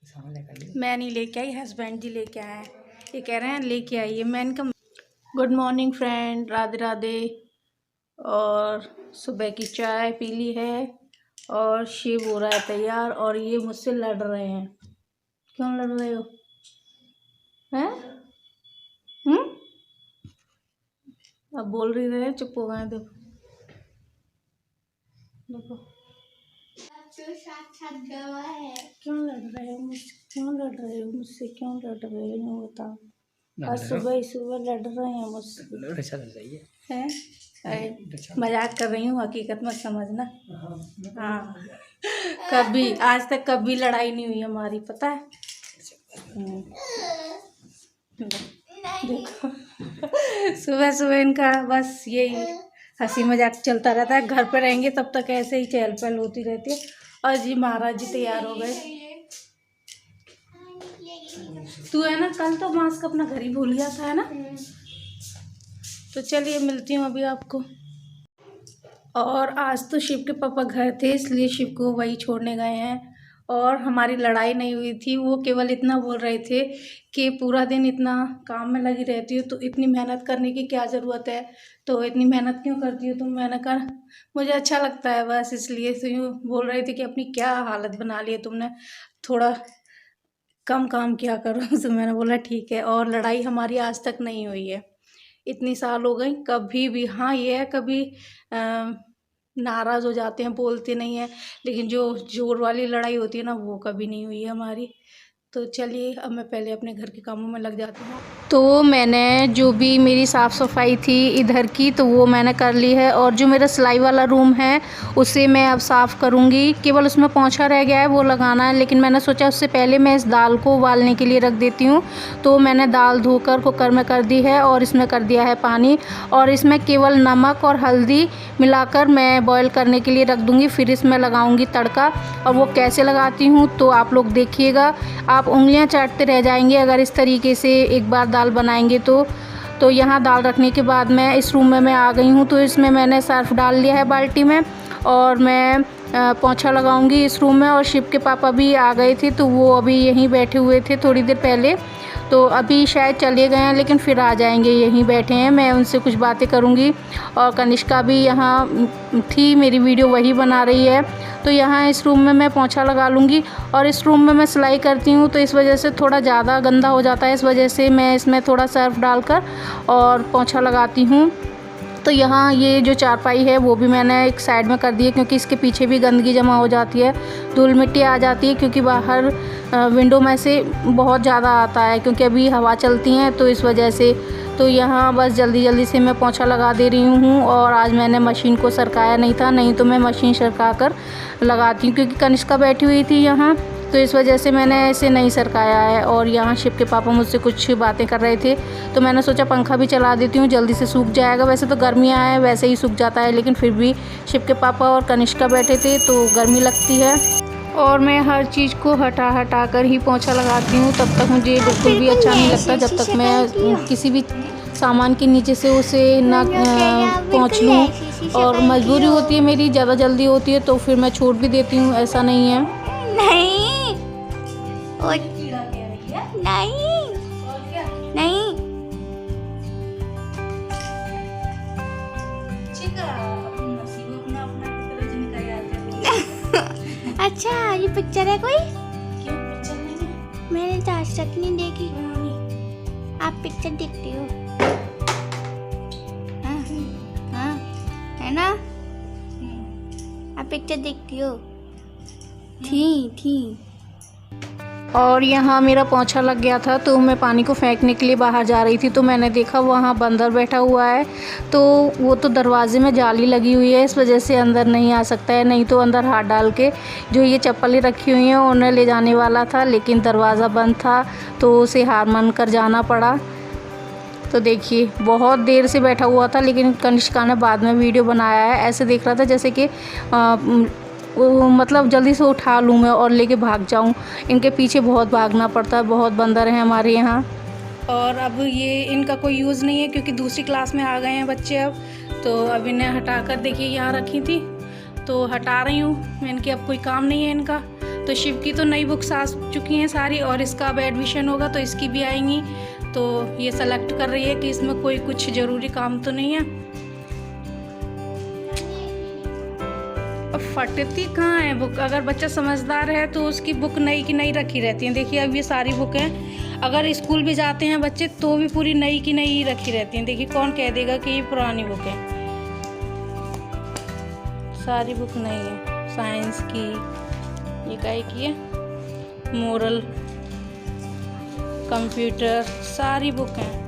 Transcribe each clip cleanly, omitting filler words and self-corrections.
मैं नहीं लेके आई, हस्बैंड जी लेके आए हैं। ये कह रहे हैं लेके आइए। मैं इनका good morning friend, Radhe Radhe. और सुबह की चाय पी ली है और शिव हो रहा है तैयार, और ये मुझसे लड़ रहे हैं। क्यों लड़ रहे हो? हैं? अब बोल रही रहे, चुप हो गए। देखो देखो क्यों लड़ रहे हो मुझसे? क्यों लड़ रहे हो मुझसे? क्यों लड़ रहे हो बताओ? आज सुबह ही सुबह लड़ रहे हैं मुझसे। हैं? अरे मजाक कर रही हूँ, हकीकत मत समझना। हाँ, कभी आज तक कभी लड़ाई नहीं हुई हमारी, पता है। देखो सुबह सुबह इनका बस यही हंसी मजाक चलता रहता है। घर पे रहेंगे तब तक ऐसे ही चहल पहल होती रहती है। और जी महाराज जी तैयार हो गए। तू है ना, कल तो मास्क अपना घर ही भूल गया था, है ना। तो चलिए मिलती हूँ अभी आपको। और आज तो शिव के पापा घर थे, इसलिए शिव को वही छोड़ने गए हैं। और हमारी लड़ाई नहीं हुई थी। वो केवल इतना बोल रहे थे कि पूरा दिन इतना काम में लगी रहती हो तो इतनी मेहनत करने की क्या ज़रूरत है, तो इतनी मेहनत क्यों करती हो तुम? मैंने कहा मुझे अच्छा लगता है बस, इसलिए। तो यूँ बोल रहे थे कि अपनी क्या हालत बना ली है तुमने, थोड़ा कम काम किया करो। तो मैंने बोला ठीक है। और लड़ाई हमारी आज तक नहीं हुई है, इतनी साल हो गई, कभी भी। हाँ ये है, कभी नाराज़ हो जाते हैं, बोलते नहीं हैं, लेकिन जो जोर वाली लड़ाई होती है ना, वो कभी नहीं हुई है हमारी। तो चलिए अब मैं पहले अपने घर के कामों में लग जाती हूँ। तो मैंने जो भी मेरी साफ़ सफाई थी इधर की, तो वो मैंने कर ली है। और जो मेरा सिलाई वाला रूम है उसे मैं अब साफ़ करूँगी। केवल उसमें पोंछा रह गया है, वो लगाना है। लेकिन मैंने सोचा उससे पहले मैं इस दाल को उबालने के लिए रख देती हूँ। तो मैंने दाल धोकर कुकर में कर दी है और इसमें कर दिया है पानी। और इसमें केवल नमक और हल्दी मिलाकर मैं बॉईल करने के लिए रख दूँगी। फिर इसमें लगाऊँगी तड़का। और वो कैसे लगाती हूँ तो आप लोग देखिएगा, आप उंगलियां चाटते रह जाएंगे अगर इस तरीके से एक बार दाल बनाएंगे तो यहाँ दाल रखने के बाद मैं इस रूम में मैं आ गई हूँ। तो इसमें मैंने सर्फ डाल लिया है बाल्टी में, और मैं पोंछा लगाऊंगी इस रूम में। और शिव के पापा भी आ गए थे, तो वो अभी यहीं बैठे हुए थे थोड़ी देर पहले। तो अभी शायद चले गए हैं, लेकिन फिर आ जाएंगे, यहीं बैठे हैं। मैं उनसे कुछ बातें करूंगी। और कनिष्का भी यहाँ थी, मेरी वीडियो वही बना रही है। तो यहाँ इस रूम में मैं पोंछा लगा लूँगी। और इस रूम में मैं सिलाई करती हूँ, तो इस वजह से थोड़ा ज़्यादा गंदा हो जाता है, इस वजह से मैं इसमें थोड़ा सर्फ डालकर और पोंछा लगाती हूँ। तो यहाँ ये जो चारपाई है वो भी मैंने एक साइड में कर दी है, क्योंकि इसके पीछे भी गंदगी जमा हो जाती है, धूल मिट्टी आ जाती है, क्योंकि बाहर विंडो में से बहुत ज़्यादा आता है, क्योंकि अभी हवा चलती है, तो इस वजह से। तो यहाँ बस जल्दी जल्दी से मैं पोंछा लगा दे रही हूँ। और आज मैंने मशीन को सरकाया नहीं था, नहीं तो मैं मशीन सरका कर लगाती हूँ, क्योंकि कनिष्का बैठी हुई थी यहाँ, तो इस वजह से मैंने इसे नहीं सरकाया है। और यहाँ शिव के पापा मुझसे कुछ बातें कर रहे थे, तो मैंने सोचा पंखा भी चला देती हूँ, जल्दी से सूख जाएगा। वैसे तो गर्मियाँ हैं, वैसे ही सूख जाता है, लेकिन फिर भी शिव के पापा और कनिष्का बैठे थे तो गर्मी लगती है। और मैं हर चीज़ को हटा कर ही पोंछा लगाती हूँ, तब तक मुझे बिल्कुल भी अच्छा नहीं लगता जब तक मैं किसी भी सामान के नीचे से उसे ना पोंछ लूँ। और मजबूरी होती है मेरी, ज़्यादा जल्दी होती है तो फिर मैं छोड़ भी देती हूँ, ऐसा नहीं है। नहीं नहीं नहीं अच्छा ये पिक्चर है कोई? क्यों पिक्चर नहीं है? मैंने तो आज तक नहीं देखी। आप पिक्चर देखती हो? हाँ हाँ, है ना? आप पिक्चर देखती हो? थी। और यहाँ मेरा पोंछा लग गया था, तो मैं पानी को फेंकने के लिए बाहर जा रही थी, तो मैंने देखा वहाँ बंदर बैठा हुआ है। तो वो तो दरवाजे में जाली लगी हुई है, इस वजह से अंदर नहीं आ सकता है, नहीं तो अंदर हाथ डाल के जो ये चप्पलें रखी हुई हैं उन्हें ले जाने वाला था, लेकिन दरवाज़ा बंद था, तो उसे हार मान कर जाना पड़ा। तो देखिए बहुत देर से बैठा हुआ था, लेकिन कनिष्का ने बाद में वीडियो बनाया है, ऐसे देख रहा था जैसे कि मतलब जल्दी से उठा लूँ मैं और लेके भाग जाऊँ। इनके पीछे बहुत भागना पड़ता है, बहुत बंदर हैं हमारे यहाँ। और अब ये इनका कोई यूज़ नहीं है, क्योंकि दूसरी क्लास में आ गए हैं बच्चे अब। तो अब इन्हें हटाकर देखिए यहाँ रखी थी, तो हटा रही हूँ मैं, इनके अब कोई काम नहीं है इनका। तो शिव की तो नई बुक्स आ चुकी हैं सारी, और इसका अब एडमिशन होगा तो इसकी भी आएंगी। तो ये सेलेक्ट कर रही है कि इसमें कोई कुछ ज़रूरी काम तो नहीं है। अब फटती कहाँ है बुक, अगर बच्चा समझदार है तो उसकी बुक नई की नई रखी रहती है। देखिए अब ये सारी बुक हैं, अगर स्कूल भी जाते हैं बच्चे तो भी पूरी नई की नई रखी रहती हैं। देखिए कौन कह देगा कि ये पुरानी बुक है, सारी बुक नई है। साइंस की, ये काहे की है, मोरल, कंप्यूटर, सारी बुक हैं।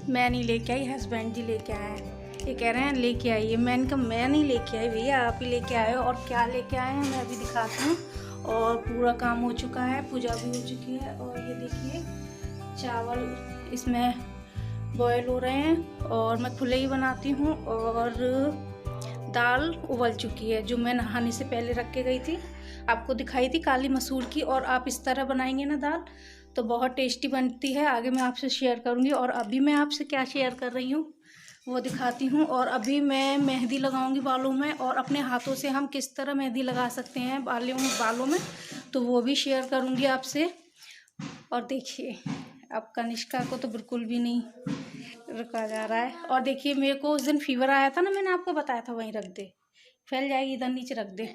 मैं नहीं लेके आई, हस्बैंड जी लेके आए हैं। ये कह रहे हैं लेके आइए, मैंने कहा मैं नहीं लेके आई भैया, आप ही लेके आए हो। और क्या लेके आए हैं मैं अभी दिखाती हूँ। और पूरा काम हो चुका है, पूजा भी हो चुकी है। और ये देखिए चावल इसमें बॉयल हो रहे हैं, और मैं खुले ही बनाती हूँ। और दाल उबल चुकी है, जो मैं नहाने से पहले रख के गई थी, आपको दिखाई थी, काली मसूर की। और आप इस तरह बनाएंगे ना दाल तो बहुत टेस्टी बनती है। आगे मैं आपसे शेयर करूँगी। और अभी मैं आपसे क्या शेयर कर रही हूँ वो दिखाती हूँ। और अभी मैं मेहंदी लगाऊंगी बालों में, और अपने हाथों से हम किस तरह मेहंदी लगा सकते हैं बालों में तो वो भी शेयर करूँगी आपसे। और देखिए अब कनिष्का को तो बिल्कुल भी नहीं रुका जा रहा है। और देखिए मेरे को उस दिन फीवर आया था ना, मैंने आपको बताया था वहीं रख दे, फैल जाएगी, इधर नीचे रख दे।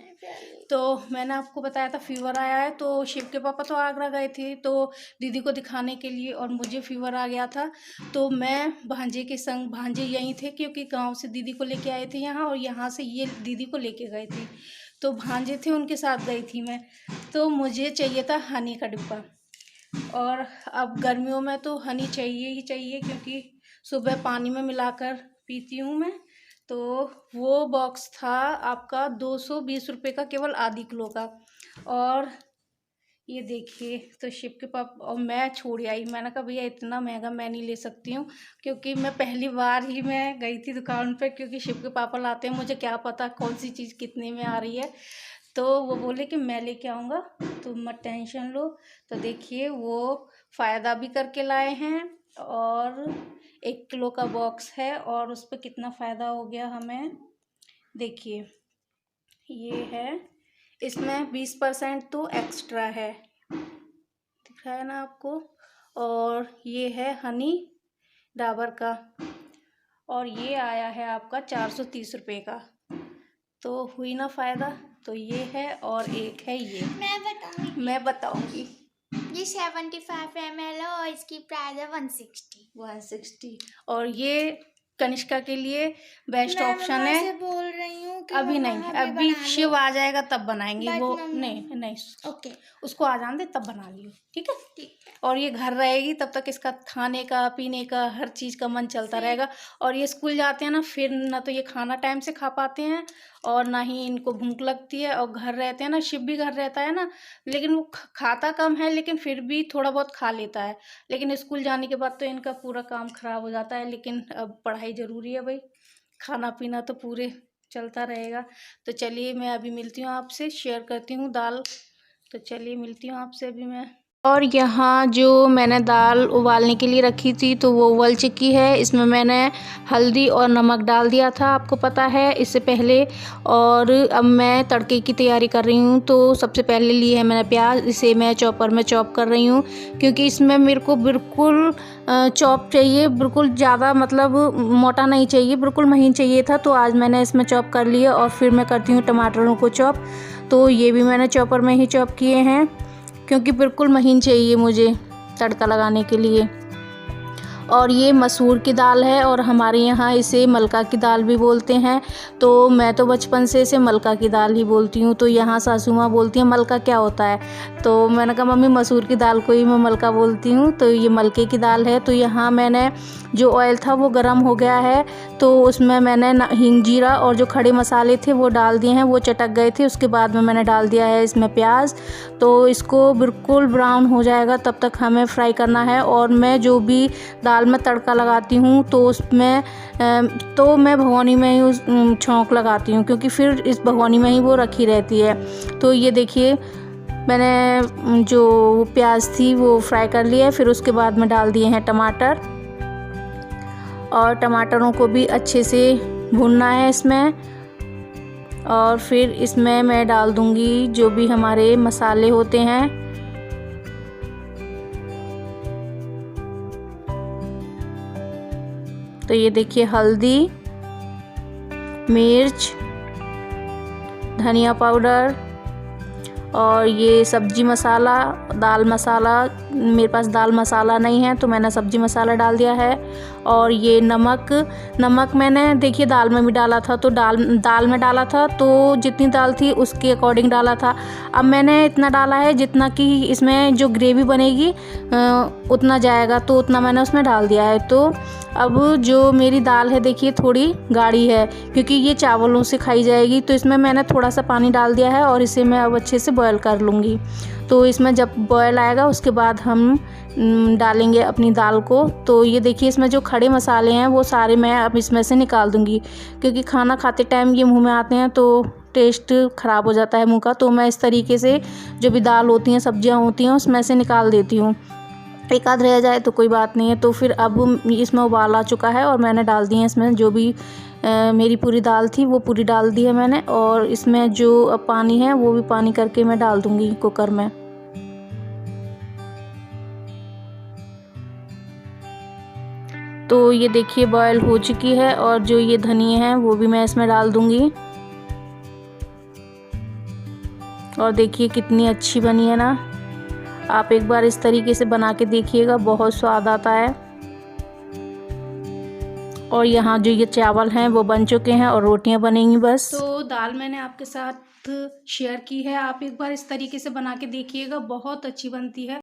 तो मैंने आपको बताया था फीवर आया है, तो शिव के पापा तो आगरा गए थे तो दीदी को दिखाने के लिए, और मुझे फीवर आ गया था। तो मैं भांजे के संग, भांजे यहीं थे क्योंकि गांव से दीदी को लेके आए थे यहाँ, और यहाँ से ये दीदी को लेके गए थे, तो भांजे थे उनके साथ गई थी मैं। तो मुझे चाहिए था हनी का डिब्बा, और अब गर्मियों में तो हनी चाहिए ही चाहिए, क्योंकि सुबह पानी में मिलाकर पीती हूँ मैं। तो वो बॉक्स था आपका 220 रुपये का, केवल आधी किलो का। और ये देखिए, तो शिव के पापा और मैं छोड़ आई। मैंने कहा भैया इतना महंगा मैं नहीं ले सकती हूँ, क्योंकि मैं पहली बार ही मैं गई थी दुकान पे, क्योंकि शिव के पापा लाते हैं, मुझे क्या पता कौन सी चीज़ कितने में आ रही है। तो वो बोले कि मैं लेके आऊँगा, तो मत टेंशन लो। तो देखिए वो फ़ायदा भी करके लाए हैं, और 1 किलो का बॉक्स है, और उस पर कितना फ़ायदा हो गया हमें। देखिए ये है, इसमें 20% तो एक्स्ट्रा है, दिख रहा है ना आपको। और ये है हनी डाबर का, और ये आया है आपका 430 रुपये का। तो हुई ना फ़ायदा। तो ये है, और एक है ये, मैं बताऊंगी। ये 75 ml है और इसकी प्राइस है 160। और ये कनिष्का के लिए बेस्ट ऑप्शन है। मैं बोल रही हूँ कि अभी नहीं, अभी शिव आ जाएगा तब बनाएंगे वो। नहीं ओके, उसको आ जाने दे तब बना लियो, ठीक है। ठीक है। और ये घर रहेगी तब तक इसका खाने का, पीने का, हर चीज़ का मन चलता रहेगा। और ये स्कूल जाते हैं ना, फिर ना तो ये खाना टाइम से खा पाते हैं, और ना ही इनको भूख लगती है। और घर रहते हैं ना, शिव भी घर रहता है ना, लेकिन वो खाता कम है, लेकिन फिर भी थोड़ा बहुत खा लेता है। लेकिन स्कूल जाने के बाद तो इनका पूरा काम खराब हो जाता है। लेकिन अब पढ़ाई ज़रूरी है भाई, खाना पीना तो पूरे चलता रहेगा। तो चलिए मैं अभी मिलती हूँ आपसे, शेयर करती हूँ दाल। तो चलिए मिलती हूँ आपसे अभी मैं। और यहाँ जो मैंने दाल उबालने के लिए रखी थी तो वो उबल चुकी है। इसमें मैंने हल्दी और नमक डाल दिया था, आपको पता है, इससे पहले। और अब मैं तड़के की तैयारी कर रही हूँ। तो सबसे पहले ली है मैंने प्याज, इसे मैं चॉपर में चॉप कर रही हूँ, क्योंकि इसमें मेरे को बिल्कुल चॉप चाहिए, बिल्कुल ज़्यादा मतलब मोटा नहीं चाहिए, बिल्कुल महीन चाहिए था। तो आज मैंने इसमें चॉप कर लिया, और फिर मैं करती हूँ टमाटरों को चॉप। तो ये भी मैंने चॉपर में ही चॉप किए हैं, क्योंकि बिल्कुल महीन चाहिए मुझे तड़का लगाने के लिए। और ये मसूर की दाल है, और हमारे यहाँ इसे मलका की दाल भी बोलते हैं। तो मैं तो बचपन से इसे मलका की दाल ही बोलती हूँ। तो यहाँ सासू माँ बोलती हैं मलका क्या होता है, तो मैंने कहा मम्मी मसूर की दाल को ही मैं मलका बोलती हूँ। तो ये मलके की दाल है। तो यहाँ मैंने जो ऑयल था वो गर्म हो गया है, तो उसमें मैंने हींग, जीरा और जो खड़े मसाले थे वो डाल दिए हैं, वो चटक गए थे। उसके बाद में मैंने डाल दिया है इसमें प्याज। तो इसको बिल्कुल ब्राउन हो जाएगा तब तक हमें फ्राई करना है। और मैं जो भी दाल में तड़का लगाती हूँ तो उसमें तो मैं भगोनी में ही उस छौंक लगाती हूँ, क्योंकि फिर इस भगोनी में ही वो रखी रहती है। तो ये देखिए मैंने जो प्याज थी वो फ्राई कर लिया है, फिर उसके बाद में डाल दिए हैं टमाटर। और टमाटरों को भी अच्छे से भूनना है इसमें। और फिर इसमें मैं डाल दूंगी जो भी हमारे मसाले होते हैं। तो ये देखिए हल्दी, मिर्च, धनिया पाउडर और ये सब्जी मसाला, दाल मसाला। मेरे पास दाल मसाला नहीं है तो मैंने सब्जी मसाला डाल दिया है। और ये नमक मैंने देखिए दाल में भी डाला था, तो दाल में डाला था तो जितनी दाल थी उसके अकॉर्डिंग डाला था। अब मैंने इतना डाला है जितना कि इसमें जो ग्रेवी बनेगी उतना जाएगा, तो उतना मैंने उसमें डाल दिया है। तो अब जो मेरी दाल है देखिए थोड़ी गाढ़ी है, क्योंकि ये चावलों से खाई जाएगी, तो इसमें मैंने थोड़ा सा पानी डाल दिया है और इसे मैं अब अच्छे से बॉयल कर लूँगी। तो इसमें जब बॉयल आएगा उसके बाद हम डालेंगे अपनी दाल को। तो ये देखिए इसमें जो खड़े मसाले हैं वो सारे मैं अब इसमें से निकाल दूँगी, क्योंकि खाना खाते टाइम ये मुँह में आते हैं तो टेस्ट ख़राब हो जाता है मुँह का। तो मैं इस तरीके से जो भी दाल होती हैं, सब्जियां होती हैं, उसमें से निकाल देती हूँ। एक आध रह जाए तो कोई बात नहीं है। तो फिर अब इसमें उबाल आ चुका है और मैंने डाल दी है इसमें जो भी मेरी पूरी दाल थी वो पूरी डाल दी है मैंने। और इसमें जो अब पानी है वो भी पानी करके मैं डाल दूँगी कुकर में। तो ये देखिए बॉयल हो चुकी है और जो ये धनिया है वो भी मैं इसमें डाल दूँगी। और देखिए कितनी अच्छी बनी है ना। आप एक बार इस तरीके से बना के देखिएगा, बहुत स्वाद आता है। और यहाँ जो ये चावल हैं वो बन चुके हैं और रोटियां बनेंगी बस। तो दाल मैंने आपके साथ शेयर की है, आप एक बार इस तरीके से बना के देखिएगा, बहुत अच्छी बनती है।